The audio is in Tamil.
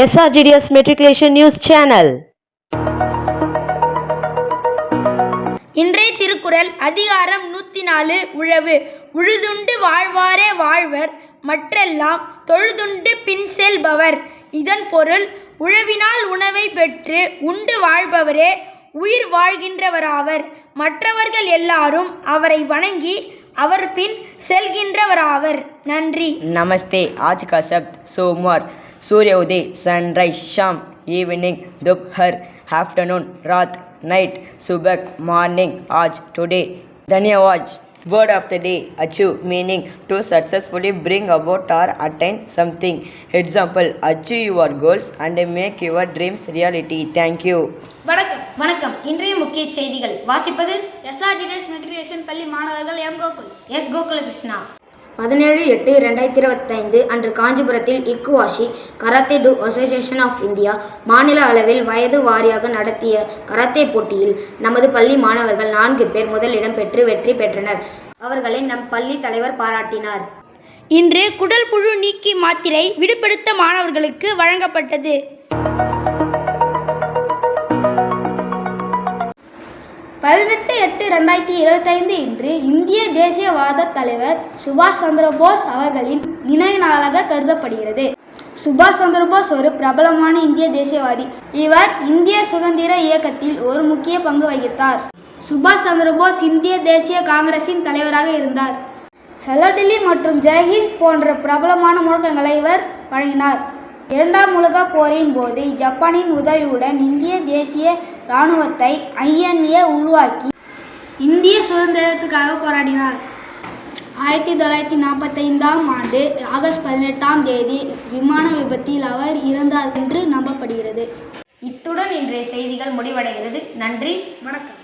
SRGDS Matriculation News Channel. இன்றைய திருக்குறள் அதிகாரம் 104 உழவு. உழுதுண்டு வாழ்வாரே வாழ்வர், மற்றெல்லாம் தொழுதுண்டு பின் செல்பவர். இதன் பொருள், உழவினால் உணவை பெற்று உண்டு வாழ்பவரே உயிர் வாழ்கின்றவராவர். மற்றவர்கள் எல்லாரும் அவரை வணங்கி அவர் பின் செல்கின்றவராவர். நன்றி. नमस्ते। आज का शब्द सोमवार। सूर्योदय सनराइज, शाम इवनिंग, दोपहर आफ्टरनून, रात नाइट, सुबह मॉर्निंग, आज टुडे। धन्यवाद। Word of the day, achieve, meaning to successfully bring about or attain something. Example, achieve your goals and make your dreams reality. Thank you. வணக்கம். இன்றைய முக்கிய செய்திகள் வாசிப்பது எஸ்ஆர்ஜிடிஎஸ் மெட்ரிகுலேஷன் பள்ளி மாணவர்கள் எம் கோகுல், எஸ் கோகுலகிருஷ்ணா. 17/8/2025 அன்று காஞ்சிபுரத்தில் இக்குவாஷி karate do association of India மாநில அளவில் வயது வாரியாக நடத்திய கராத்தே போட்டியில் நமது பள்ளி மாணவர்கள் 4 பேர் முதலிடம் பெற்று வெற்றி பெற்றனர். அவர்களை நம் பள்ளி தலைவர் பாராட்டினார். இன்று குடல் புழு நீக்கி மாத்திரை விடுபடுத்த மாணவர்களுக்கு வழங்கப்பட்டது. 18/8/2025 இன்று இந்திய தேசியவாத தலைவர் சுபாஷ் சந்திரபோஸ் அவர்களின் நினைவு நாளாக கருதப்படுகிறது. சுபாஷ் சந்திரபோஸ் ஒரு பிரபலமான இந்திய தேசியவாதி. இவர் இந்திய சுதந்திர இயக்கத்தில் ஒரு முக்கிய பங்கு வகித்தார். சுபாஷ் சந்திரபோஸ் இந்திய தேசிய காங்கிரசின் தலைவராக இருந்தார். சலோடில்லி மற்றும் ஜெய்ஹிந்த் போன்ற பிரபலமான முழக்கங்களை இவர் வழங்கினார். இரண்டாம் உலகப் போரின் போது ஜப்பானின் உதவியுடன் இந்திய தேசிய இராணுவத்தை INA உருவாக்கி இந்திய சுதந்திரத்துக்காக போராடினார். 1945ஆம் ஆண்டு ஆகஸ்ட் 18ஆம் தேதி விமான விபத்தில் அவர் இறந்தார் என்று நம்பப்படுகிறது. இத்துடன் இன்றைய செய்திகள் முடிவடைகிறது. நன்றி, வணக்கம்.